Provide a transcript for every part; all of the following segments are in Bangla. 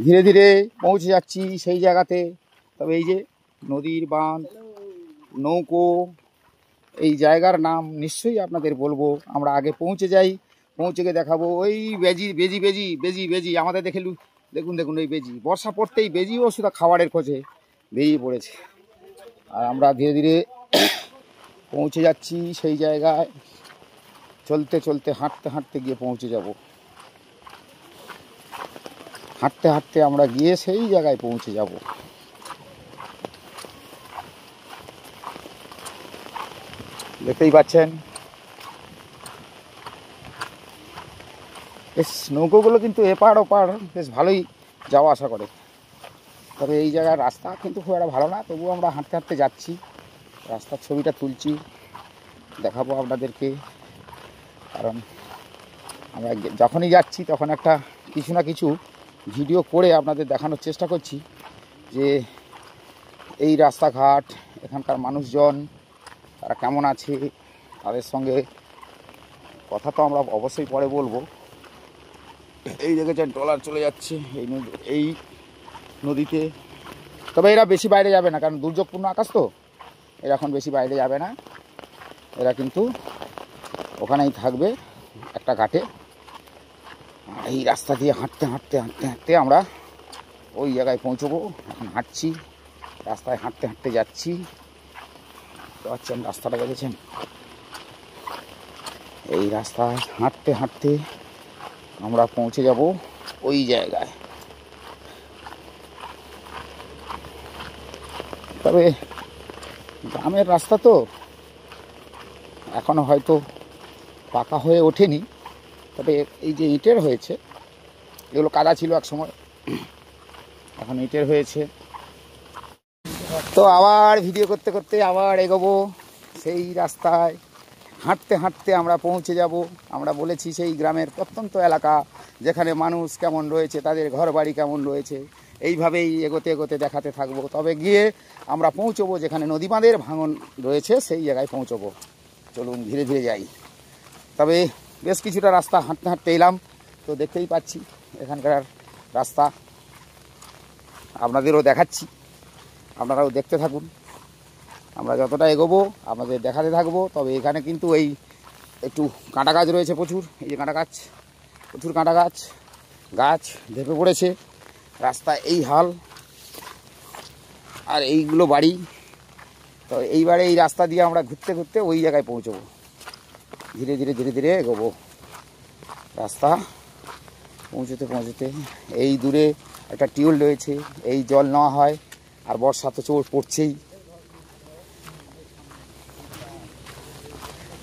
ধীরে ধীরে পৌঁছে যাচ্ছি সেই জায়গাতে। তবে এই যে নদীর বাঁধ, নৌকো, এই জায়গার নাম নিশ্চয়ই আপনাদের বলবো। আমরা আগে পৌঁছে যাই, পৌঁছে গিয়ে দেখাবো। ওই বেজি বেজি বেজি বেজি বেজি আমাদের দেখে দেখুন দেখুন ওই বেজি, বর্ষা পড়তেই বেজিও শুধু খাবারের খোঁজে বেরিয়ে পড়েছে। আর আমরা ধীরে ধীরে পৌঁছে যাচ্ছি সেই জায়গায়। চলতে চলতে হাঁটতে হাঁটতে গিয়ে পৌঁছে যাব। হাঁটতে হাঁটতে আমরা গিয়ে সেই জায়গায় পৌঁছে যাব। দেখতেই পাচ্ছেন বেশ নৌকোগুলো কিন্তু এপার ওপার বেশ ভালোই যাওয়া আসা করে। তবে এই জায়গার রাস্তা কিন্তু খুব একটা ভালো না, তবুও আমরা হাঁটতে হাঁটতে যাচ্ছি, রাস্তার ছবিটা তুলছি, দেখাবো আপনাদেরকে। কারণ আমরা যখনই যাচ্ছি তখন একটা কিছু না কিছু ভিডিও করে আপনাদের দেখানোর চেষ্টা করছি যে এই রাস্তাঘাট, এখানকার মানুষজন তারা কেমন আছে, তাদের সঙ্গে কথা তো আমরা অবশ্যই পরে বলবো। এই দেখেছেন ট্রলার চলে যাচ্ছে এই নদীতে। তবে এরা বেশি বাইরে যাবে না, কারণ দুর্যোগপূর্ণ আকাশ তো, এরা এখন বেশি বাইরে যাবে না। এরা কিন্তু ওখানেই থাকবে একটা ঘাটে। এই রাস্তা দিয়ে হাঁটতে হাঁটতে হাঁটতে হাঁটতে আমরা ওই জায়গায় পৌঁছবো। এখন হাঁটছি, রাস্তায় হাঁটতে হাঁটতে যাচ্ছি। পাচ্ছেন রাস্তাটা দেখেছেন? এই রাস্তায় হাঁটতে হাঁটতে আমরা পৌঁছে যাব ওই জায়গায়। তবে গ্রামের রাস্তা তো এখনো হয়তো পাকা হয়ে ওঠেনি। তবে এই যে ইটের হয়েছে, এগুলো কাদা ছিল এক সময়, এখন ইটের হয়েছে। তো আবার ভিডিও করতে করতে আবার এগোবো সেই রাস্তায়। হাঁটতে হাঁটতে আমরা পৌঁছে যাব, আমরা বলেছি, সেই গ্রামের প্রত্যন্ত এলাকা, যেখানে মানুষ কেমন রয়েছে, তাদের ঘর বাড়ি কেমন রয়েছে, এইভাবেই এগোতে এগোতে দেখাতে থাকবো। তবে গিয়ে আমরা পৌঁছবো যেখানে নদী বাঁধের ভাঙন রয়েছে, সেই জায়গায় পৌঁছবো। চলুন ধীরে ধীরে যাই। তবে বেশ কিছুটা রাস্তা হাঁটতে হাঁটতে এলাম, তো দেখতেই পাচ্ছি এখানকার রাস্তা আপনাদেরও দেখাচ্ছি, আপনারাও দেখতে থাকুন। আমরা যতটা এগোবো আপনাদের দেখাতে থাকবো। তবে এখানে কিন্তু এই একটু কাঁটা গাছ রয়েছে প্রচুর, এই যে কাঁটা গাছ, প্রচুর কাঁটা গাছ, গাছ ঢেপে পড়েছে। রাস্তা এই হাল, আর এইগুলো বাড়ি। তো এইবারে এই রাস্তা দিয়ে আমরা ঘুরতে ঘুরতে ওই জায়গায় পৌঁছবো। ধীরে ধীরে ধীরে ধীরে এগোবো রাস্তা। পৌঁছতে পৌঁছতে এই দূরে একটা টিউবওয়েল রয়েছে, এই জল নেওয়া হয়। আর বর্ষা তো চোট পড়ছেই।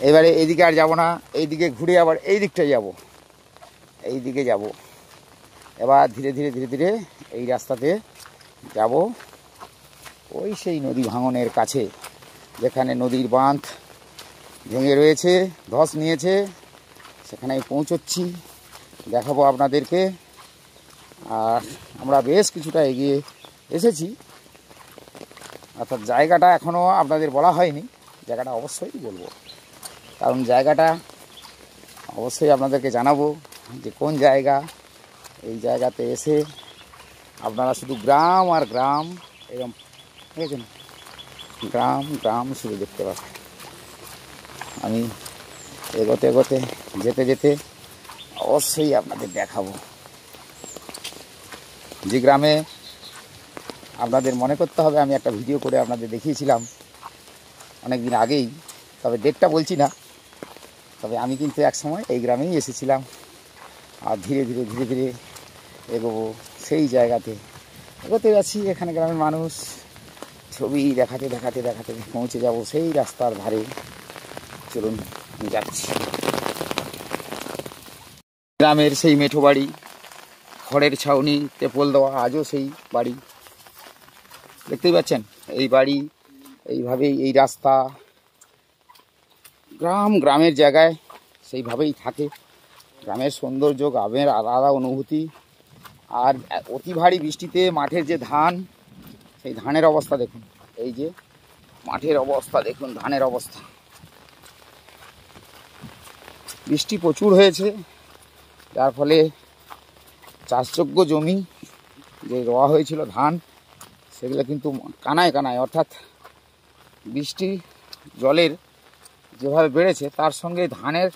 এবারে এদিকে আর যাব না, এইদিকে ঘুরে আবার এই দিকটায় যাব, এই দিকে যাব। এবার ধীরে ধীরে ধীরে ধীরে এই রাস্তাতে যাব ওই সেই নদী ভাঙনের কাছে, যেখানে নদীর বাঁধ ভেঙে রয়েছে, ধস নিয়েছে, সেখানে পৌঁছচ্ছি, দেখাবো আপনাদেরকে। আর আমরা বেশ কিছুটা এগিয়ে এসেছি, অর্থাৎ জায়গাটা এখনও আপনাদের বলা হয়নি। জায়গাটা অবশ্যই বলবো, কারণ জায়গাটা অবশ্যই আপনাদেরকে জানাবো যে কোন জায়গা। এই জায়গাতে এসে আপনারা শুধু গ্রাম আর গ্রাম, এরকম দেখেছেন, গ্রাম গ্রাম শুধু দেখতে পাবেন। আমি এগোতে এগোতে যেতে যেতে অবশ্যই আপনাদের দেখাবো যে গ্রামে আপনাদের মনে করতে হবে আমি একটা ভিডিও করে আপনাদের দেখিয়েছিলাম অনেক দিন আগেই, তবে ডেটটা বলছি না। তবে আমি কিন্তু এক সময় এই গ্রামেই এসেছিলাম। আর ধীরে ধীরে ধীরে ধীরে এগোবো সেই জায়গাতে। এগোতে যাচ্ছি, এখানে গ্রামের মানুষ, ছবি দেখাতে দেখাতে দেখাতে পৌঁছে যাব সেই রাস্তার ধারে। চলুন যাচ্ছি। গ্রামের সেই মেঠো বাড়ি, খড়ের ছাউনি, তেপল দেওয়া, আজও সেই বাড়ি দেখতেই পাচ্ছেন। এই বাড়ি, এইভাবেই এই রাস্তা, গ্রাম গ্রামের জায়গায় সেইভাবেই থাকে। গ্রামের সৌন্দর্য, গ্রামের আলাদা অনুভূতি। আর অতি ভারী বৃষ্টিতে মাঠের যে ধান, সেই ধানের অবস্থা দেখুন। এই যে মাঠের অবস্থা দেখুন, ধানের অবস্থা। বৃষ্টি প্রচুর হয়েছে, যার ফলে চাষযোগ্য জমি যে রোয়া হয়েছিল ধান, সেগুলো কিন্তু কানায় কানায়, অর্থাৎ বৃষ্টি জলের যেভাবে বেড়েছে তার সঙ্গে ধানের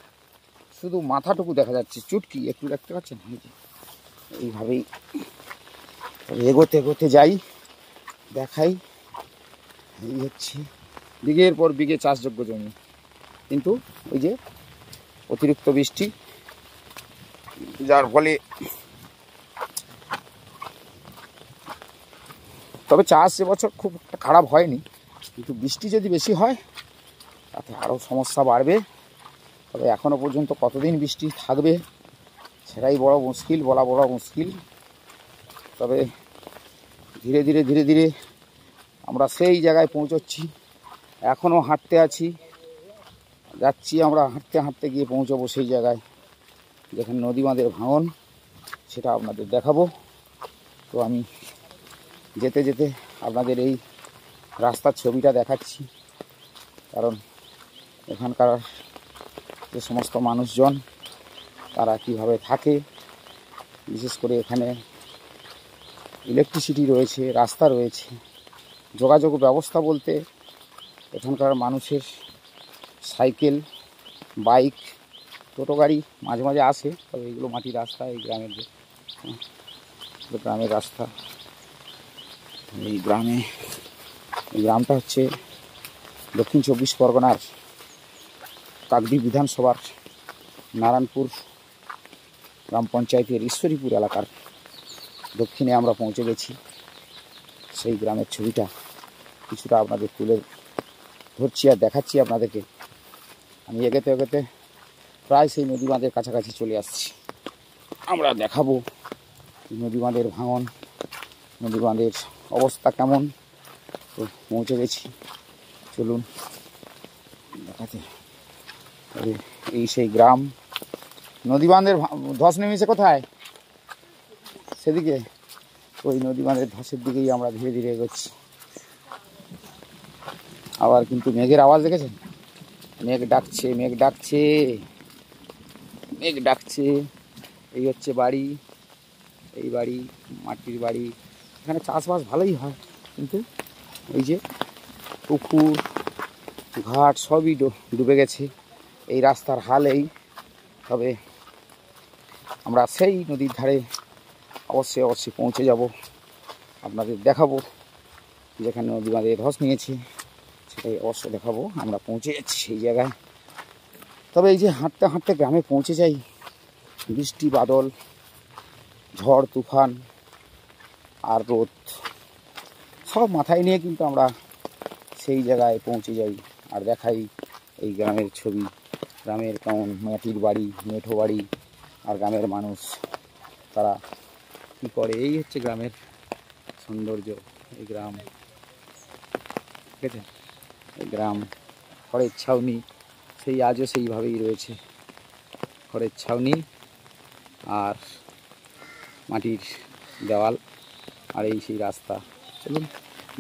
শুধু মাথাটুকু দেখা যাচ্ছে, চুটকি একটু দেখতে পাচ্ছেন। এইভাবেই এগোতে এগোতে যাই, দেখাই। এই হচ্ছে বিঘের পর বিঘে চাষযোগ্য জমি, কিন্তু ওই যে অতিরিক্ত বৃষ্টি, যার ফলে তবে চাষ এবছর খুব একটা খারাপ হয়নি, কিন্তু বৃষ্টি যদি বেশি হয় তাতে আরও সমস্যা বাড়বে। তবে এখনও পর্যন্ত কতদিন বৃষ্টি থাকবে সেটাই বড় মুশকিল, বলা বড় মুশকিল। তবে ধীরে ধীরে ধীরে ধীরে আমরা সেই জায়গায় পৌঁছচ্ছি। এখনও হাঁটতে আছি, যাচ্ছি আমরা, হাঁটতে হাঁটতে গিয়ে পৌঁছবো সেই জায়গায় যেখানে নদী বাঁধের ভাঙন, সেটা আপনাদের দেখাবো। তো আমি যেতে যেতে আপনাদের এই রাস্তার ছবিটা দেখাচ্ছি, কারণ এখানকার যে সমস্ত মানুষজন তারা কিভাবে থাকে, বিশেষ করে এখানে ইলেকট্রিসিটি রয়েছে, রাস্তা রয়েছে, যোগাযোগ ব্যবস্থা বলতে এখানকার মানুষের সাইকেল, বাইক, টোটো গাড়ি মাঝে মাঝে আসে, তবে এগুলো মাটির রাস্তা। এই গ্রামের গ্রামের রাস্তা, এই গ্রামটা হচ্ছে দক্ষিণ 24 পরগনার কাকদ্বীপ বিধানসভার নারায়ণপুর গ্রাম পঞ্চায়েতের ঈশ্বরীপুর এলাকার দক্ষিণে আমরা পৌঁছে গেছি। সেই গ্রামের ছবিটা কিছুটা আপনাদের তুলে ধরছি আর দেখাচ্ছি আপনাদেরকে। আমি এগোতে এগোতে প্রায় সেই নদী বাঁধের কাছাকাছি চলে আসছি। আমরা দেখাবো নদী বাঁধের ভাঙন, নদী বাঁধের অবস্থা কেমন। তো পৌঁছে গেছি, চলুন দেখাতে। এই সেই গ্রাম, নদী বাঁধের ধস নেমেছে কোথায়, সেদিকে, ওই নদী বাঁধের ধসের দিকেই আমরা ধীরে ধীরে এগোচ্ছি। আবার কিন্তু মেঘের আওয়াজ দেখেছেন, মেঘ ডাকছে, মেঘ ডাকছে, মেঘ ডাকছে। এই হচ্ছে বাড়ি, এই বাড়ি মাটির বাড়ি। এখানে চাষবাস ভালোই হয়, কিন্তু ওই যে পুকুর ঘাট সবই ডুবে গেছে। এই রাস্তার হাল এই। তবে আমরা সেই নদীর ধারে অবশ্যই অবশ্যই পৌঁছে যাব, আপনাদের দেখাবো যেখানে নদী বাঁধে ধস নিয়েছে, সেটাই অবশ্যই দেখাবো। আমরা পৌঁছে যাচ্ছি সেই জায়গায়। তবে এই যে হাঁটতে হাঁটতে গ্রামে পৌঁছে যাই, বৃষ্টি বাদল, ঝড় তুফান আর রোদ সব মাথায় নিয়ে কিন্তু আমরা সেই জায়গায় পৌঁছে যাই আর দেখাই এই গ্রামের ছবি। গ্রামের কেমন মাটির বাড়ি, মেঠো বাড়ি, আর গ্রামের মানুষ তারা কী করে। এই হচ্ছে গ্রামের সৌন্দর্য। এই গ্রাম, ঠিক আছে, এই গ্রাম খড়ের ছাউনি, সেই আজও সেইভাবেই রয়েছে, খড়ের ছাউনি আর মাটির দেওয়াল, আর এই সেই রাস্তা। চলুন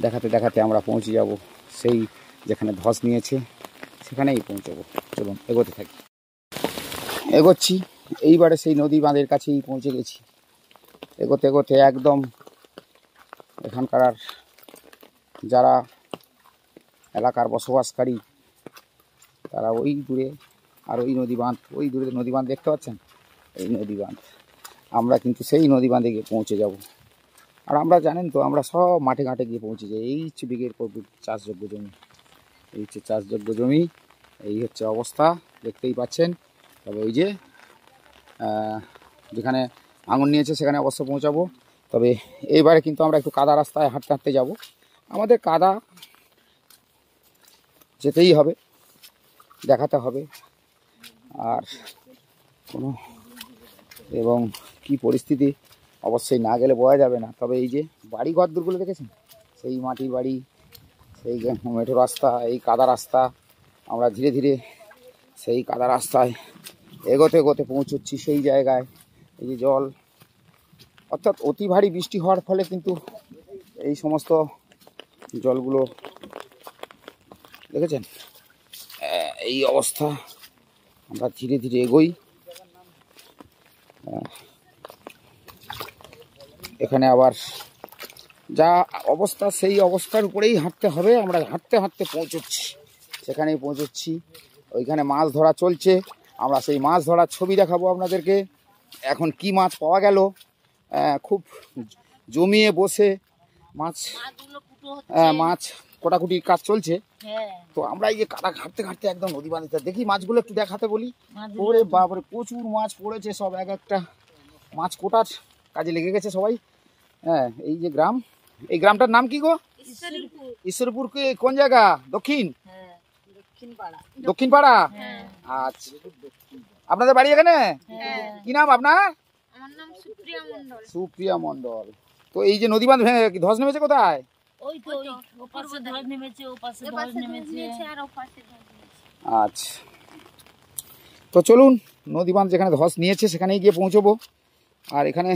দেখাতে দেখাতে আমরা পৌঁছে যাব সেই যেখানে ধস নিয়েছে, সেখানেই পৌঁছাবো। চলুন এগোতে থাকি, এগোচ্ছি। এইবারে সেই নদী বাঁধের কাছেই পৌঁছে গেছি। এগোতে এগোতে একদম এখানকার যারা এলাকার বসবাসকারী তারা ওই দূরে, আর ওই নদী বাঁধ, ওই দূরে নদী বাঁধ দেখতে পাচ্ছেন, এই নদী বাঁধ। আমরা কিন্তু সেই নদী বাঁধে গিয়ে পৌঁছে যাব। আর আমরা জানেন তো, আমরা সব মাঠে ঘাটে গিয়ে পৌঁছে যাই। এই হচ্ছে বিঘের পর চাষযোগ্য জমি, এই হচ্ছে চাষযোগ্য জমি, এই হচ্ছে অবস্থা দেখতেই পাচ্ছেন। তবে ওই যে যেখানে আঙুর নিয়েছে সেখানে অবশ্য পৌঁছাবো। তবে এইবারে কিন্তু আমরা একটু কাদা রাস্তায় হাঁটতে হাঁটতে যাব। আমাদের কাদা যেতেই হবে, দেখাতে হবে। আর কোনো এবং কি পরিস্থিতি অবশ্যই না গেলে বোঝা যাবে না। তবে এই যে বাড়ি ঘরদুরগুলো দেখেছেন, সেই মাটির বাড়ি, সেই মেঠো রাস্তা, এই কাদা রাস্তা। আমরা ধীরে ধীরে সেই কাদা রাস্তায় এগোতে এগোতে পৌঁছচ্ছি সেই জায়গায়। এই যে জল, অর্থাৎ অতি ভারী বৃষ্টি হওয়ার ফলে কিন্তু এই সমস্ত জলগুলো দেখেছেন, এই অবস্থা। আমরা ধীরে ধীরে এগোই। এখানে আবার যা অবস্থা সেই অবস্থার উপরেই হাঁটতে হবে। আমরা হাঁটতে হাঁটতে পৌঁছচ্ছি, সেখানেই পৌঁছচ্ছি। ওইখানে মাছ ধরা চলছে, আমরা সেই মাছ ধরার ছবি দেখাবো আপনাদেরকে। এখন কি মাছ পাওয়া গেল, খুব জমিয়ে বসে মাছ কোটাকুটির কাজ চলছে। তো আমরা এই যে কাদা ঘাটতে ঘাটতে একদম নদী বাঁধতে দেখি মাছগুলো একটু দেখাতে বলি। ওরে বাপরে, প্রচুর মাছ পড়েছে, সব এক একটা মাছ কোটার কাজে লেগে গেছে সবাই। হ্যাঁ, এই যে গ্রাম, এই গ্রামটার নাম কি গো? ঈশ্বরপুর। কোন জায়গা? দক্ষিণ দক্ষিণ পাড়া। আচ্ছা, আপনাদের বাড়ি এখানে? কি নাম আপনার? সুপ্রিয়া মন্ডল। তো এই যে নদী বাঁধ ভেঙে ধস নেমেছে কোথায়? আচ্ছা, তো চলুন নদী বাঁধ যেখানে ধস নিয়েছে সেখানেই গিয়ে পৌঁছবো। আর এখানে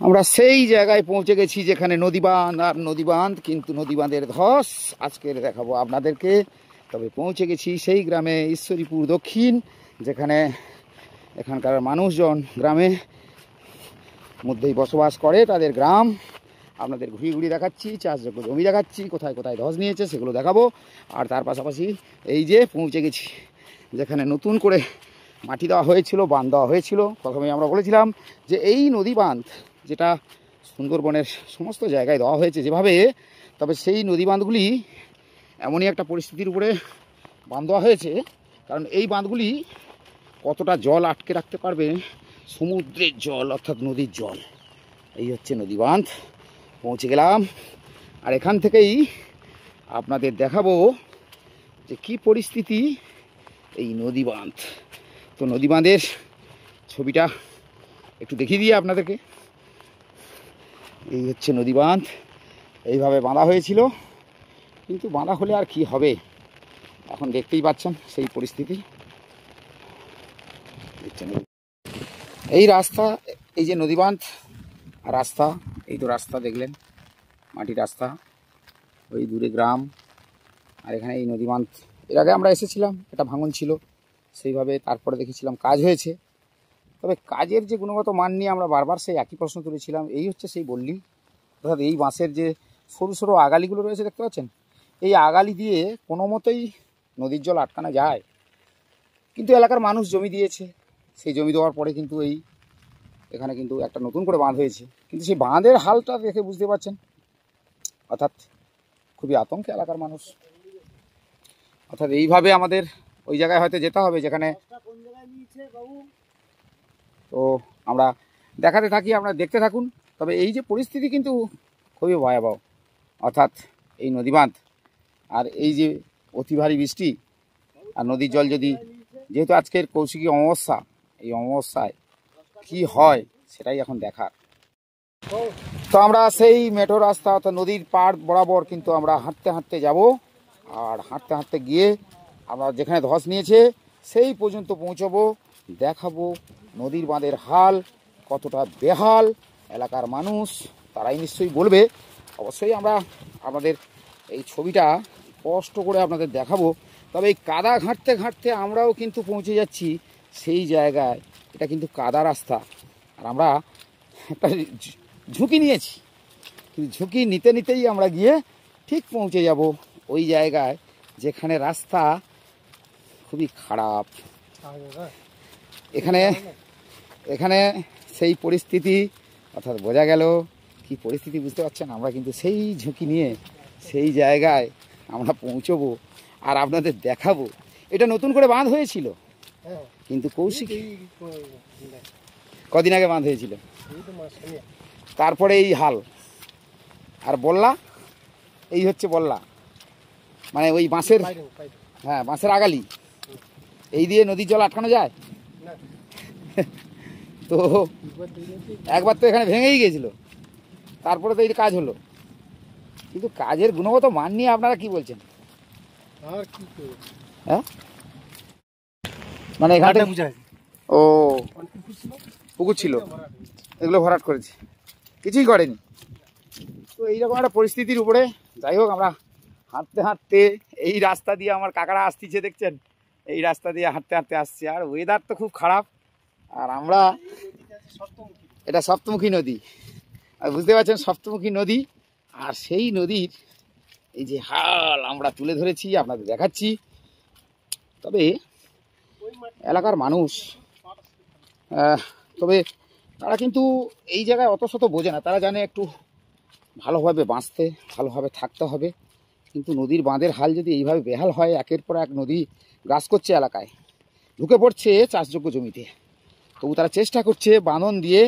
আমরা সেই জায়গায় পৌঁছে গেছি যেখানে নদী বাঁধ, আর নদী বাঁধ কিন্তু নদী বাঁধের ধস আজকের দেখাবো আপনাদেরকে। তবে পৌঁছে গেছি সেই গ্রামে ঈশ্বরীপুর দক্ষিণ, যেখানে এখানকার মানুষজন গ্রামে মধ্যেই বসবাস করে, তাদের গ্রাম আপনাদের ঘুরিয়ে ঘুরিয়ে দেখাচ্ছি। চাষযোগ্য জমি দেখাচ্ছি, কোথায় কোথায় ধস নিয়েছে সেগুলো দেখাবো। আর তার পাশাপাশি এই যে পৌঁছে গেছি যেখানে নতুন করে মাটি দেওয়া হয়েছিল, বাঁধ দেওয়া হয়েছিল। প্রথমেই আমরা বলেছিলাম যে এই নদী বাঁধ যেটা সুন্দরবনের সমস্ত জায়গায় দেওয়া হয়েছে যেভাবে, তবে সেই নদী বাঁধগুলি এমনই একটা পরিস্থিতির উপরে বাঁধ দেওয়া হয়েছে, কারণ এই বাঁধগুলি কতটা জল আটকে রাখতে পারবে, সমুদ্রের জল অর্থাৎ নদীর জল। এই হচ্ছে নদী বাঁধ, পৌঁছে গেলাম। আর এখান থেকেই আপনাদের দেখাবো যে কি পরিস্থিতি এই নদী বাঁধ। তো নদী বাঁধের ছবিটা একটু দেখিয়ে দিয়ে আপনাদেরকে। এই হচ্ছে নদী বাঁধ, এইভাবে বাঁধা হয়েছিল, কিন্তু বাঁধা হলে আর কি হবে, এখন দেখতেই পাচ্ছেন সেই পরিস্থিতি। এই রাস্তা, এই যে নদী বাঁধ রাস্তা, এই তো রাস্তা দেখলেন, মাটির রাস্তা, ওই দূরে গ্রাম। আর এখানে এই নদী বাঁধ এর আগে আমরা এসেছিলাম, এটা ভাঙন ছিল সেইভাবে, তারপরে দেখেছিলাম কাজ হয়েছে। তবে কাজের যে গুণগত মান নিয়ে আমরা বারবার সেই একই প্রশ্ন তুলেছিলাম। এই হচ্ছে সেই বললি, অর্থাৎ এই বাঁশের যে সরু সরু আগালিগুলো রয়েছে দেখতে পাচ্ছেন, এই আগালি দিয়ে কোনো মতেই নদীর জল আটকানো যায়। কিন্তু এলাকার মানুষ জমি দিয়েছে, সেই জমি দেওয়ার পরে কিন্তু এই এখানে কিন্তু একটা নতুন করে বাঁধ হয়েছে। কিন্তু সেই বাঁধের হালটা দেখে বুঝতে পারছেন, অর্থাৎ খুবই আতঙ্কে এলাকার মানুষ। অর্থাৎ এইভাবে আমাদের ওই জায়গায় হয়তো যেতে হবে যেখানে, তো আমরা দেখাতে থাকি, আপনারা দেখতে থাকুন। তবে এই যে পরিস্থিতি কিন্তু খুবই ভয়াবহ, অর্থাৎ এই নদী বাঁধ আর এই যে অতি ভারী বৃষ্টি আর নদীর জল যদি, যেহেতু আজকের কৌশিকী অমাবস্যা, এই অমাবস্যায় কি হয় সেটাই এখন দেখার। তো আমরা সেই মেঠো রাস্তা অর্থাৎ নদীর পাড় বরাবর কিন্তু আমরা হাঁটতে হাঁটতে যাব। আর হাঁটতে হাঁটতে গিয়ে আমরা যেখানে ধস নিয়েছে সেই পর্যন্ত পৌঁছবো, দেখাবো নদীর বাঁধের হাল কতটা বেহাল। এলাকার মানুষ তারাই নিশ্চয়ই বলবে। অবশ্যই আমরা আমাদের এই ছবিটা স্পষ্ট করে আপনাদের দেখাবো। তবে এই কাদা ঘাঁটতে ঘাঁটতে আমরাও কিন্তু পৌঁছে যাচ্ছি সেই জায়গায়। এটা কিন্তু কাদা রাস্তা, আর আমরা একটা ঝুঁকি নিয়েছি, কিন্তু ঝুঁকি নিতে নিতেই আমরা গিয়ে ঠিক পৌঁছে যাব ওই জায়গায় যেখানে রাস্তা খুবই খারাপ। এখানে এখানে সেই পরিস্থিতি, অর্থাৎ বোঝা গেল কি পরিস্থিতি, বুঝতে পারছেন। আমরা কিন্তু সেই ঝুঁকি নিয়ে সেই জায়গায় আমরা পৌঁছবো আর আপনাদের দেখাবো। এটা নতুন করে বাঁধ হয়েছিল, কিন্তু কৌশিক কদিন আগে বাঁধ হয়েছিল, তারপরে এই হাল। আর বল্লা, এই হচ্ছে বল্লা, মানে ওই বাঁশের, হ্যাঁ বাঁশের আগালি, এই দিয়ে নদীর জল আটকানো যায়? তো একবার তো এখানে ভেঙেই গেছিল, তারপরে তো এই কাজ হলো। কিন্তু কাজের গুণগত মান নিয়ে আপনারা কি বলছেন? হ্যাঁ, মানে এখানে ও পুকুর ছিল, এগুলো ভরাট করেছে, কিছুই করেনি। তো এইরকম একটা পরিস্থিতির উপরে, যাই হোক, আমরা হাঁটতে হাঁটতে এই রাস্তা দিয়ে, আমার কাকারা আসতেছে দেখছেন, এই রাস্তা দিয়ে হাঁটতে হাঁটতে আসছে। আর ওয়েদার তো খুব খারাপ, আর আমরা এটা সপ্তমুখী নদী, আর বুঝতে পারছেন সপ্তমুখী নদী। আর সেই নদীর এই যে হাল আমরা তুলে ধরেছি, আপনাদের দেখাচ্ছি। তবে এলাকার মানুষ তবে তারা কিন্তু এই জায়গায় অত শত বোঝে না। তারা জানে একটু ভালোভাবে বাঁচতে, ভালোভাবে থাকতে হবে। কিন্তু নদীর বাঁধের হাল যদি এইভাবে বেহাল হয়, একের পর এক নদী গ্রাস করছে এলাকায়, ঢুকে পড়ছে চাষযোগ্য জমিতে, তবু তারা চেষ্টা করছে বাঁধন দিয়ে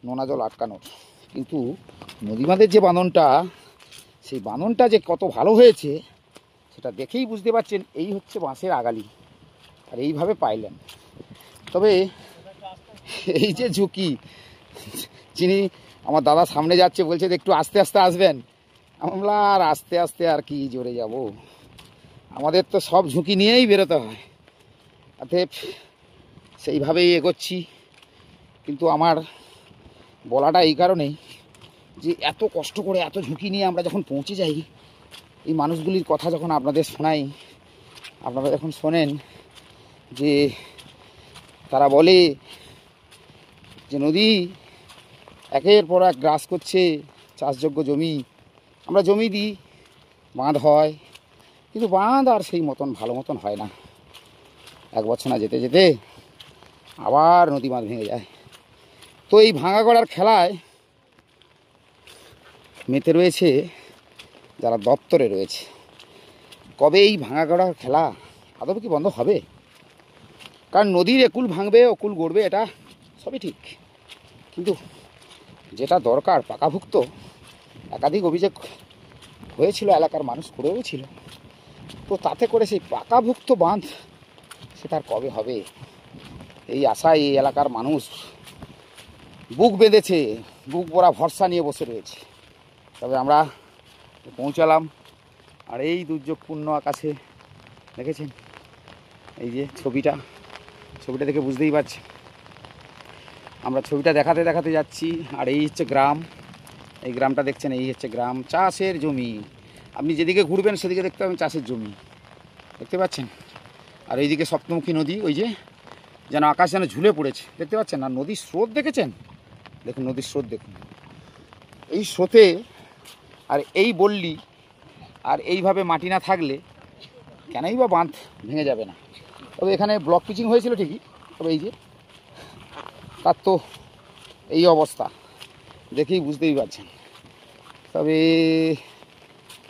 নোনা জল আটকানোর। কিন্তু নদী বাঁধের যে বাঁধনটা, সেই বাঁধনটা যে কত ভালো হয়েছে সেটা দেখেই বুঝতে পারছেন। এই হচ্ছে বাঁশের আগালি, আর এইভাবে পাইলেন। তবে এই যে ঝুঁকি, যিনি আমার দাদা সামনে যাচ্ছে বলছে যে একটু আস্তে আস্তে আসবেন, আমরা আর আস্তে আস্তে আর কি জোরে যাব, আমাদের তো সব ঝুঁকি নিয়েই বেরোতে হয়। অতএব সেইভাবেই এগোচ্ছি। কিন্তু আমার বলাটা এই কারণেই যে এত কষ্ট করে এত ঝুঁকি নিয়ে আমরা যখন পৌঁছে যাই, এই মানুষগুলির কথা যখন আপনাদের শোনাই, আপনারা যখন শোনেন যে তারা বলে যে নদী একের পর এক গ্রাস করছে চাষযোগ্য জমি, আমরা জমি দিই, বাঁধ হয়, কিন্তু বাঁধ আর সেই মতন ভালো মতন হয় না। এক বছর না যেতে যেতে আবার নদী বাঁধ ভেঙে যায়। তো এই ভাঙা গড়ার খেলায় মেতে রয়েছে যারা দপ্তরে রয়েছে। কবে এই ভাঙা গড়ার খেলা আদৌ কি বন্ধ হবে? কারণ নদীর একুল ভাঙবে অকুল গড়বে, এটা সবই ঠিক, কিন্তু যেটা দরকার পাকাভুক্ত, একাধিক অভিযোগ হয়েছিল, এলাকার মানুষ করেও ছিল। তো তাতে করে সেই পাকাভুক্ত বাঁধ সেটা আর কবে হবে, এই আশায় এই এলাকার মানুষ বুক বেঁধেছে, বুক ভরা ভরসা নিয়ে বসে রয়েছে। তবে আমরা পৌঁছালাম, আর এই দুর্যোগপূর্ণ আকাশে দেখেছেন এই যে ছবিটা দেখে বুঝতেই পারছি। আমরা ছবিটা দেখাতে দেখাতে যাচ্ছি, আর এই হচ্ছে গ্রাম। এই গ্রামটা দেখছেন, এই হচ্ছে গ্রাম, চাষের জমি। আপনি যেদিকে ঘুরবেন সেদিকে দেখতে পাবেন চাষের জমি, দেখতে পাচ্ছেন। আর এইদিকে সপ্তমুখী নদী, ওই যে যেন আকাশ যেন ঝুলে পড়েছে, দেখতে পাচ্ছেন। আর নদীর স্রোত দেখেছেন, দেখুন নদীর স্রোত দেখুন, এই স্রোতে আর এই বললি আর এইভাবে মাটি না থাকলে কেনই বা বাঁধ ভেঙে যাবে না। তবে এখানে ব্লক পিচিং হয়েছিল ঠিকই, তবে এই যে তার তো এই অবস্থা দেখেই বুঝতেই পারছেন। তবে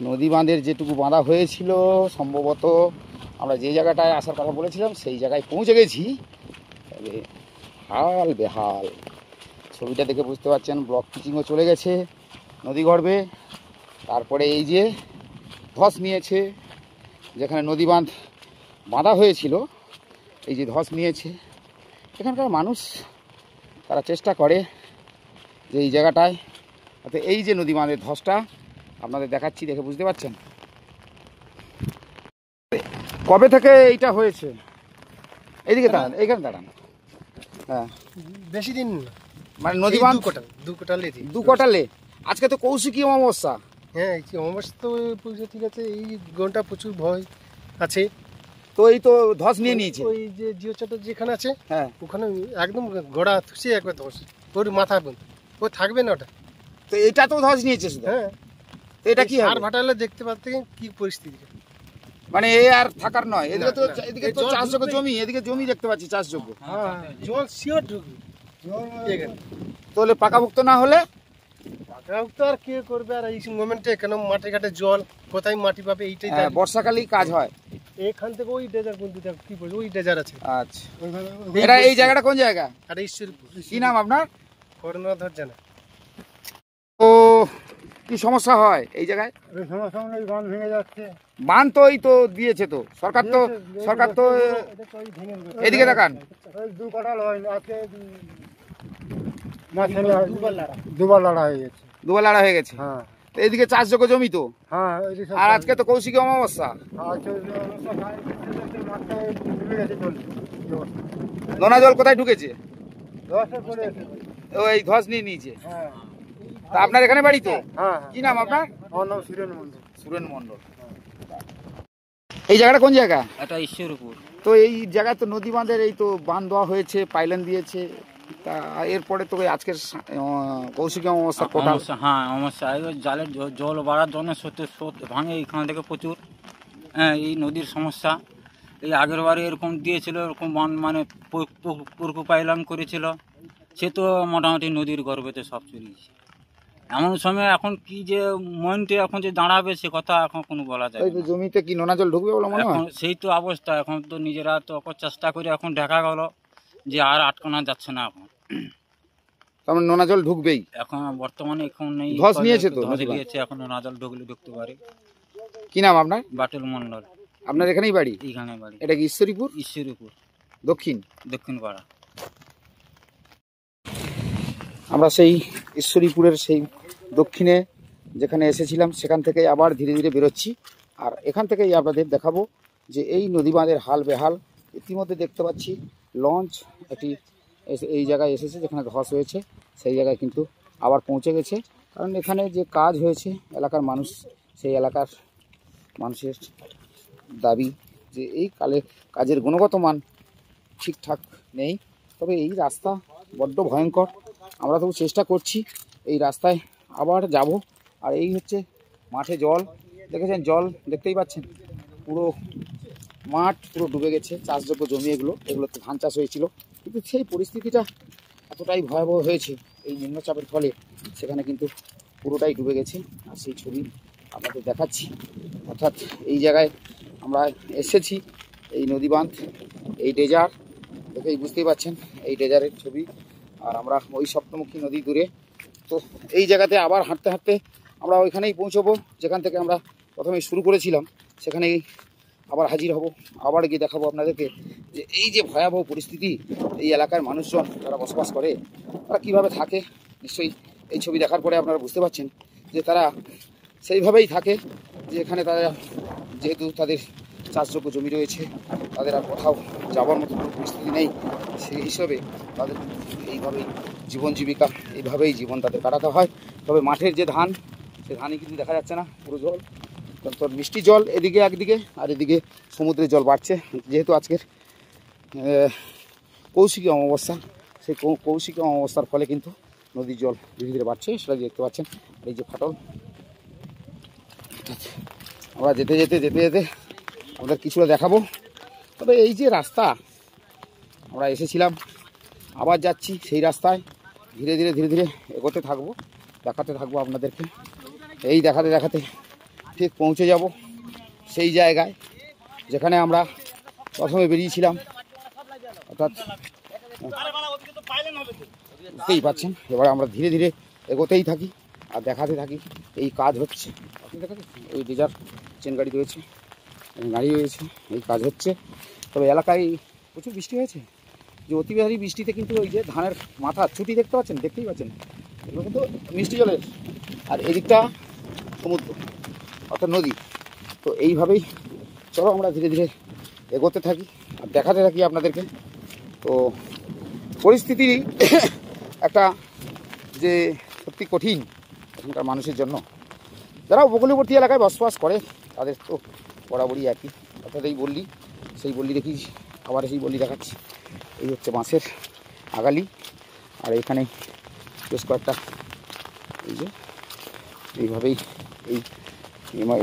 নদী বাঁধের যেটুকু বাঁধা হয়েছিল, সম্ভবত আমরা যে জায়গাটায় আসার কথা বলেছিলাম সেই জায়গায় পৌঁছে গেছি। তবে হাল বেহাল, ছবিটা দেখে বুঝতে পারছেন। ব্লক পিচিংও চলে গেছে নদী গর্ভে। তারপরে এই যে ধস নিয়েছে, যেখানে নদী বাঁধ বাঁধা হয়েছিল, এই যে ধস নিয়েছে। এখানকার মানুষ তারা চেষ্টা করে যে এই জায়গাটায়, অর্থাৎ এই যে নদী বাঁধের ধসটা আপনাদের দেখাচ্ছি, দেখে বুঝতে পারছেন। কবে থেকে এইটা হয়েছে? এইদিকে দাঁড়ান, এইখানে দাঁড়ান। হ্যাঁ, বেশি দিন মানে নদী বাঁধ দু কোটালে। আজকে তো কৌশিকী অমাবস্যা। হ্যাঁ, কি অমাবস্যা তো পুজো, ঠিক আছে। এই ঘন্টা প্রচুর ভয় আছে। তো এই তো ধস নিয়ে নিয়েছে, ওই যে জিও চাটা যেখানে আছে, হ্যাঁ, ওখানে একদম গোড়া থুসে একবার ধস, ওর মাথা বন্ধ, ও থাকবে না ওটা। তো এটা তো ধস নিয়েছে শুধু। হ্যাঁ, তো এটা কি আর ভাটালে দেখতে পাচ্ছেন কি পরিস্থিতি, মানে এ আর থাকার নয়। এদিকে তো এদিকে তো চাষযোগ্য জমি, এদিকে জমি দেখতে পাচ্ছি চাষযোগ্য। হ্যাঁ, জল শিওর ঢুকবে এখানে। তাহলে পাকাভুক্ত না হলে পাকাভুক্ত আর কে করবে? আর এই মোমেন্টে কেন মাঠে ঘাটে জল, কোথায় মাটি পাবে এইটাই। বর্ষাকালেই কাজ হয়। এখান থেকে ওই ডেজার বলতে কি বলবো, ওই ডেজার আছে। আচ্ছা, এটা এই জায়গাটা কোন জায়গা? আর ঈশ্বরপুর। কি নাম আপনার? করুণাধর জানা। ও কি সমস্যা হয় এই জায়গায়? সমস্যা মানে বাঁধ ভেঙে যাচ্ছে। বাঁধ তো এই তো দিয়েছে তো সরকার, তো সরকার তো এদিকে দেখান। দু কাটাল হয় আজকে, দুবার লড়া হয়ে গেছে। দুবার লড়া হয়ে গেছে। হ্যাঁ, তো এদিকে চাষযোগ্য জমি তো। হ্যাঁ, আর আজকে তো কৌশিকী অমাবস্যা, নোনা জল কোথায় ঢুকেছে? ওই ধস নিয়ে নিয়েছে। হ্যাঁ, তা আপনার এখানে বাড়ি তো? হ্যাঁ। কি নাম আপনার? আমার নাম সুরেন মন্ডল। সুরেন মন্ডল। এই জায়গাটা কোন জায়গা? এটা ঈশ্বরপুর। তো এই জায়গায় তো নদী বাঁধের এই তো বাঁধ দেওয়া হয়েছে, পাইলান দিয়েছে, তা এরপরে তো ওই আজকের কৌশিকী অমাবস্যার কোটাল অমাবস্যা, হ্যাঁ অমাবস্যা, এই ওই জালের জল বাড়ার জন্য স্রোত ভাঙে এখান থেকে প্রচুর। হ্যাঁ, এই নদীর সমস্যা। এই আগের বারে এরকম দিয়েছিল, এরকম মানে পুরকু পাইলাম করেছিল, সে তো মোটামুটি নদীর গর্ভেতে সব চুরিয়েছে। এমন সময় এখন কি যে মনটি এখন যে দাঁড়াবে সে কথা এখন কোনো বলা যায় এই তো না। জমিতে কি নোনা জল ঢুকবে বলে মনে হয়? এখন সেই তো অবস্থা, এখন তো নিজেরা তো চেষ্টা করে এখন দেখা গেল যে আর আটকানো যাচ্ছে না। এখন তার মানে নোনা জল ঢুকবেই। এখন বর্তমানে এখন এই ধস নিয়েছে তো ধস নদী বাঁধ? নিয়েছে, এখন নাজল ঢুকলে ঢুকতে পারে। কি নাম আপনার? বাটুল মন্ডল, আপনার এখানেই বাড়ি? এইখানে বাড়ি। এটা কি ঈশ্বরীপুর ঈশ্বরীপুর দক্ষিণ? দক্ষিণ পাড়া। আমরা সেই ঈশ্বরীপুরের সেই দক্ষিণে যেখানে এসেছিলাম সেখান থেকে আবার ধীরে ধীরে বেরোচ্ছি। আর এখান থেকেই আপনাদের দেখাবো যে এই নদী বাঁধের হাল বেহাল। ইতিমধ্যে দেখতে পাচ্ছি লঞ্চ একটি এই জায়গায় এসেছে, যেখানে ধস হয়েছে সেই জায়গায় কিন্তু আবার পৌঁছে গেছে। কারণ এখানে যে কাজ হয়েছে এলাকার মানুষ, সেই এলাকার মানুষের দাবি যে এই কাজের গুণগত মান ঠিকঠাক নেই। তবে এই রাস্তা বড্ড ভয়ঙ্কর। আমরা তবু চেষ্টা করছি এই রাস্তায় আবার যাব। আর এই হচ্ছে মাঠে জল, দেখেছেন জল দেখতেই পাচ্ছেন, পুরো মাঠ পুরো ডুবে গেছে। চাষযোগ্য জমি এগুলোতে ধান চাষ হয়েছিল, কিন্তু সেই পরিস্থিতিটা এতটাই ভয়াবহ হয়েছে এই নিম্নচাপের ফলে, সেখানে কিন্তু পুরোটাই ডুবে গেছে। আর সেই ছবি আপনাদের দেখাচ্ছি। অর্থাৎ এই জায়গায় আমরা এসেছি, এই নদী বাঁধ, এই ডেজার দেখেই বুঝতেই পাচ্ছেন এই ডেজারের ছবি। আর আমরা ওই সপ্তমুখী নদী দূরে। তো এই জায়গাতে আবার হাঁটতে হাঁটতে আমরা ওইখানেই পৌঁছবো যেখান থেকে আমরা প্রথমে শুরু করেছিলাম। সেখানেই আবার হাজির হব, আবার গিয়ে দেখাবো আপনাদেরকে যে এই যে ভয়াবহ পরিস্থিতি এই এলাকার মানুষজন যারা বসবাস করে তারা কীভাবে থাকে। নিশ্চয়ই এই ছবি দেখার পরে আপনারা বুঝতে পারছেন যে তারা সেইভাবেই থাকে, যে এখানে তারা যেহেতু তাদের চাষযোগ্য জমি রয়েছে, তাদের আর কোথাও যাওয়ার মতো কোনো পরিস্থিতি নেই, সেই হিসাবে তাদের এইভাবেই জীবন জীবিকা, এইভাবেই জীবন তাদের কাটাতে হয়। তবে মাঠের যে ধান, সে ধানই কিন্তু দেখা যাচ্ছে না, পুরো জল। তোর মিষ্টি জল এদিকে একদিকে, আর এদিকে সমুদ্রের জল বাড়ছে। যেহেতু আজকের কৌশিকী অমাবস্যা, সেই কৌশিকী অমাবস্যার ফলে কিন্তু নদীর জল ধীরে ধীরে বাড়ছে, সেটা দেখতে পাচ্ছেন। আর এই যে ফাটল, আমরা যেতে যেতে আমাদের কিছুটা দেখাবো। তবে এই যে রাস্তা আমরা এসেছিলাম, আবার যাচ্ছি সেই রাস্তায়, ধীরে ধীরে এগোতে থাকবো, দেখাতে থাকবো আপনাদেরকে। এই দেখাতে ঠিক পৌঁছে যাব সেই জায়গায় যেখানে আমরা প্রথমে বেরিয়েছিলাম। অর্থাৎ বুঝতেই পাচ্ছেন, এবার আমরা ধীরে ধীরে এগোতেই থাকি আর দেখাতে থাকি এই কাজ হচ্ছে। আপনি দেখাচ্ছেন এই ডিজার চেন গাড়ি রয়েছে, গাড়ি রয়েছে, এই কাজ হচ্ছে। তবে এলাকায় প্রচুর বৃষ্টি হয়েছে, যে অতিবাহী বৃষ্টিতে কিন্তু ওই যে ধানের মাথা ছুটি দেখতেই পাচ্ছেন, এগুলো কিন্তু মিষ্টি জলের। আর এদিকটা সমুদ্র অর্থাৎ নদী। তো এইভাবেই চলো আমরা ধীরে ধীরে এগোতে থাকি আর দেখাতে থাকি আপনাদেরকে। তো পরিস্থিতি একটা যে সত্যি কঠিন এখানকার মানুষের জন্য, যারা উপকূলবর্তী এলাকায় বসবাস করে তাদের তো বরাবরই একই। অর্থাৎ এই বললি, সেই বললি দেখি, আবার সেই বললি দেখাচ্ছি। এই হচ্ছে বাঁশের আগালি, আর এখানে বেশ কয়েকটা এই যে এইভাবেই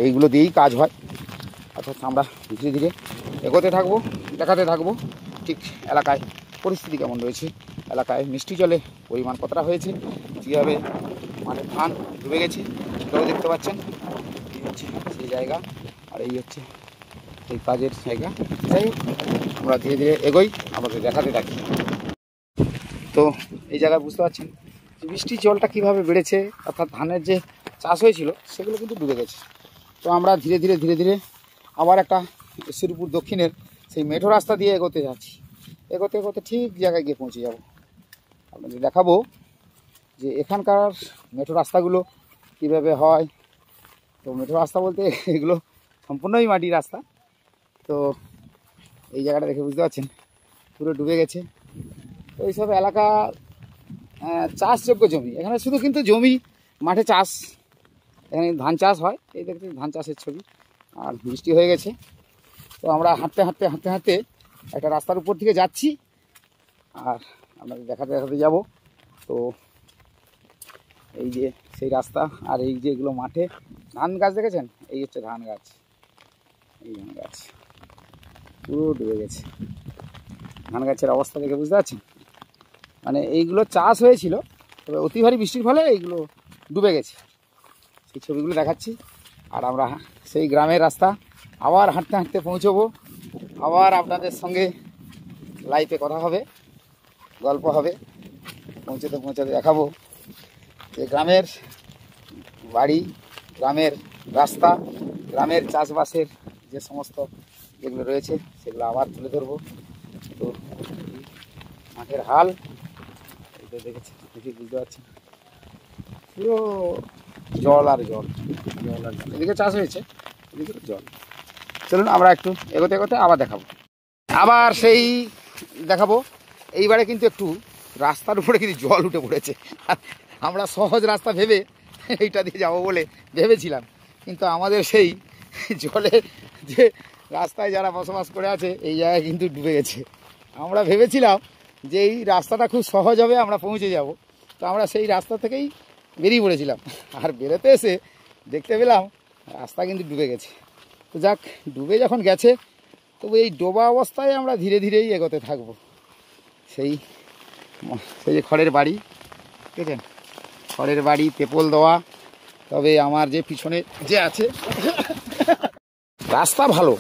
এইগুলো দিয়েই কাজ হয়। অর্থাৎ আমরা ধীরে ধীরে এগোতে থাকবো, দেখাতে থাকবো ঠিক এলাকায় পরিস্থিতি কেমন রয়েছে, এলাকায় মিষ্টি জলে পরিমাণ কতটা হয়েছে, কীভাবে মাঠের ধান ডুবে গেছে সেটাও দেখতে পাচ্ছেন। এই হচ্ছে সেই জায়গা, আর এই হচ্ছে এই কাজের জায়গা। যাই হোক, আমরা ধীরে ধীরে এগোই, আমাদের দেখাতে থাকি। তো এই জায়গায় বুঝতে পারছেন যে বৃষ্টির জলটা কীভাবে বেড়েছে, অর্থাৎ ধানের যে চাষ হয়েছিল সেগুলো কিন্তু ডুবে গেছে। তো আমরা ধীরে ধীরে আবার একটা ঈশ্বরীপুর দক্ষিণের সেই মেঠো রাস্তা দিয়ে এগোতে যাচ্ছি। এগোতে ঠিক জায়গায় গিয়ে পৌঁছে যাব। আপনাদের দেখাবো যে এখানকার মেঠো রাস্তাগুলো কীভাবে হয়। তো মেঠো রাস্তা বলতে এগুলো সম্পূর্ণই মাটির রাস্তা। তো এই জায়গাটা দেখে বুঝতে পারছেন পুরো ডুবে গেছে। তো এইসব এলাকা চাষযোগ্য জমি, এখানে শুধু কিন্তু জমি, মাঠে চাষ, এখানে ধান চাষ হয়। এই দেখতে ধান চাষের ছবি। আর বৃষ্টি হয়ে গেছে, তো আমরা হাঁটতে একটা রাস্তার উপর থেকে যাচ্ছি। আর আপনাদের দেখাতে দেখাতে যাব। তো এই যে সেই রাস্তা, আর এই যে এগুলো মাঠে ধান গাছ দেখেছেন, এই হচ্ছে ধান গাছ, এই ধান গাছ পুরো ডুবে গেছে। ধান গাছের অবস্থা দেখে বুঝতে পারছেন, মানে এইগুলো চাষ হয়েছিল, তবে অতি ভারী বৃষ্টির ফলে এইগুলো ডুবে গেছে। সেই ছবিগুলো দেখাচ্ছি। আর আমরা সেই গ্রামের রাস্তা আবার হাঁটতে হাঁটতে পৌঁছবো, আবার আপনাদের সঙ্গে লাইভে কথা হবে, গল্প হবে, পৌঁছতে পৌঁছতে দেখাবো যে গ্রামের বাড়ি, গ্রামের রাস্তা, গ্রামের চাষবাসের যে সমস্ত যেগুলো রয়েছে সেগুলো আবার তুলে ধরবো। তো মাঠের হাল এটা দেখেছি, দেখি বুঝতে পারছেন পুরো জল আর জল, জল আর জল। এদিকে চাষ হয়েছে, এদিকে জল। চলুন আমরা একটু এগোতে এগোতে আবার দেখাবো, আবার সেই দেখাবো। এইবারে কিন্তু একটু রাস্তার উপরে কিন্তু জল উঠে পড়েছে। আমরা সহজ রাস্তা ভেবে এইটা দিয়ে যাবো বলে ভেবেছিলাম, কিন্তু আমাদের সেই জলে যে রাস্তায় যারা বসবাস করে আছে এই জায়গায় কিন্তু ডুবে গেছে। আমরা ভেবেছিলাম যে এই রাস্তাটা খুব সহজ হবে, আমরা পৌঁছে যাব, তো আমরা সেই রাস্তা থেকেই বেরিয়ে পড়েছিলাম। আর বেরোতে এসে দেখতে পেলাম রাস্তা কিন্তু ডুবে গেছে। তো যাক, ডুবে যখন গেছে তবু এই ডোবা অবস্থায় আমরা ধীরে ধীরেই এগোতে থাকবো। সেই যে খড়ের বাড়ি দেখেছেন, খড়ের বাড়ি, তেপল দেওয়া। তবে আমার যে পিছনে যে আছে রাস্তা ভালো,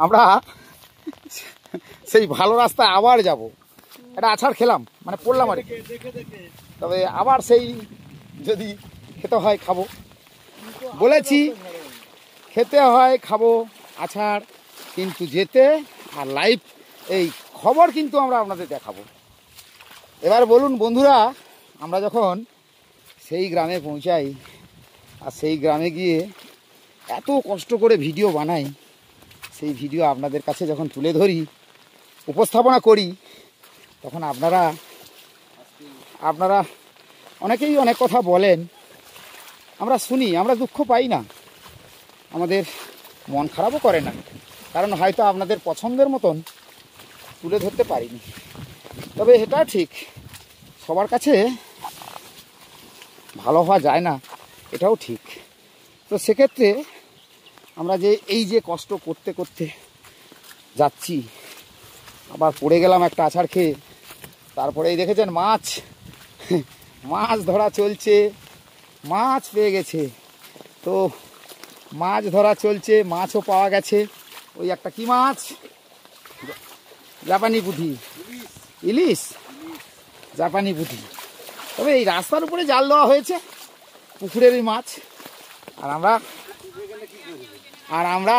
আমরা সেই ভালো রাস্তায় আবার যাব। এটা আছাড় খেলাম, মানে পড়লাম আর কি। তবে আবার সেই যদি খেতে হয় খাবো, বলেছি খেতে হয় খাবো আছাড়, কিন্তু যেতে আর লাইভ এই খবর কিন্তু আমরা আপনাদের দেখাবো। এবার বলুন বন্ধুরা, আমরা যখন সেই গ্রামে পৌঁছাই আর সেই গ্রামে গিয়ে এত কষ্ট করে ভিডিও বানাই, সেই ভিডিও আপনাদের কাছে যখন তুলে ধরি, উপস্থাপনা করি, তখন আপনারা অনেকেই অনেক কথা বলেন, আমরা শুনি, আমরা দুঃখ পাই না, আমাদের মন খারাপও করে না, কারণ হয়তো আপনাদের পছন্দের মতন তুলে ধরতে পারিনি। তবে এটা ঠিক, সবার কাছে ভালো হওয়া যায় না, এটাও ঠিক। তো সেক্ষেত্রে আমরা যে এই যে কষ্ট করতে করতে যাচ্ছি, আবার পড়ে গেলাম একটা আছাড় খেয়ে, তারপরে এই দেখেছেন মাছ ধরা চলছে, মাছ পেয়ে গেছে। তো মাছ ধরা চলছে, মাছও পাওয়া গেছে। ওই একটা কি মাছ, জাপানি পুঁটি, ইলিশ, জাপানি পুঁটি। তবে এই রাস্তার উপরে জাল দেওয়া হয়েছে, পুকুরেরই মাছ। আর আমরা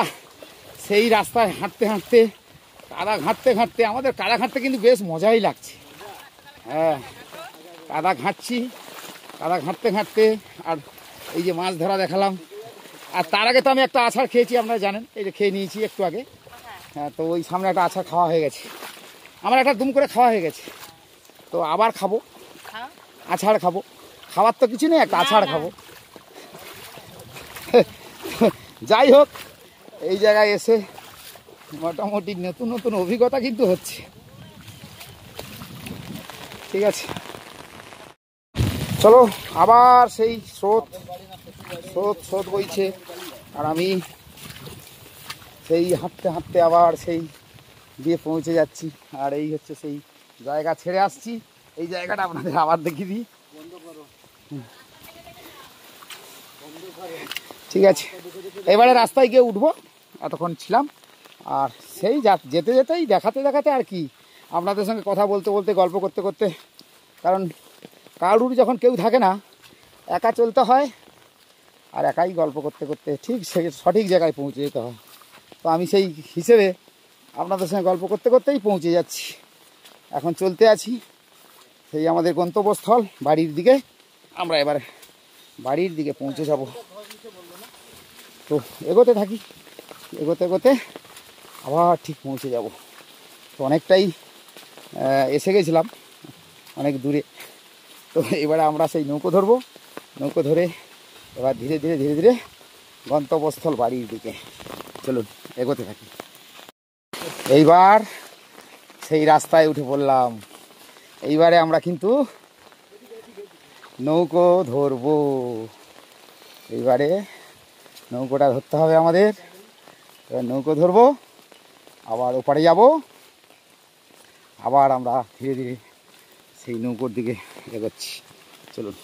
সেই রাস্তায় হাঁটতে হাঁটতে, কাদা ঘাঁটতে ঘাঁটতে, আমাদের কাদা ঘাঁটতে কিন্তু বেশ মজাই লাগছে। হ্যাঁ, কাদা ঘাঁটছি, কাদা ঘাঁটতে ঘাঁটতে, আর এই যে মাছ ধরা দেখালাম। আর তার আগে তো আমি একটা আছাড় খেয়েছি, আপনারা জানেন, এই যে খেয়ে নিয়েছি একটু আগে। হ্যাঁ, তো ওই সামনে একটা আছাড় খাওয়া হয়ে গেছে, আমার একটা দুম করে খাওয়া হয়ে গেছে। তো আবার খাবো, আছাড় খাবো, খাওয়ার তো কিছু নেই, একটা আছাড় খাবো। যাই হোক, এই জায়গায় এসে মোটামুটি নতুন নতুন অভিজ্ঞতা কিন্তু হচ্ছে। ঠিক আছে, চলো আবার সেই স্রোত বইছে, আর আমি সেই হাঁটতে হাঁটতে আবার সেই দিয়ে পৌঁছে যাচ্ছি। আর এই হচ্ছে সেই জায়গা ছেড়ে আসছি, এই জায়গাটা আপনাদের আবার দেখিয়ে দিই। ঠিক আছে, এবারে রাস্তায় গিয়ে উঠবো, এতক্ষণ ছিলাম। আর সেই যেতে যেতেই দেখাতে আর কি, আপনাদের সঙ্গে কথা বলতে বলতে, গল্প করতে করতে, কারণ কারুর যখন কেউ থাকে না, একা চলতে হয়, আর একাই গল্প করতে করতে ঠিক সঠিক জায়গায় পৌঁছে যেতে হয়। তো আমি সেই হিসেবে আপনাদের সঙ্গে গল্প করতে করতেই পৌঁছে যাচ্ছি। এখন চলতে আছি সেই আমাদের গন্তব্যস্থল বাড়ির দিকে। আমরা এবারে বাড়ির দিকে পৌঁছে যাব। তো এগোতে থাকি, এগোতে এগোতে আবার ঠিক পৌঁছে যাব। তো অনেকটাই এসে গেছিলাম, অনেক দূরে। তো এবারে আমরা সেই নৌকো ধরবো, নৌকো ধরে এবার ধীরে ধীরে ধীরে ধীরে গন্তব্যস্থল বাড়ির দিকে চলুন এগোতে থাকি। এইবার সেই রাস্তায় উঠে পড়লাম। এইবারে আমরা কিন্তু নৌকো ধরবো। এইবারে নৌকোটা ধরতে হবে আমাদের। এবার নৌকো ধরবো, আবার ওপারে যাব, আবার আমরা ধীরে ধীরে সেই নৌকোর দিকে এগোচ্ছি। চলুন।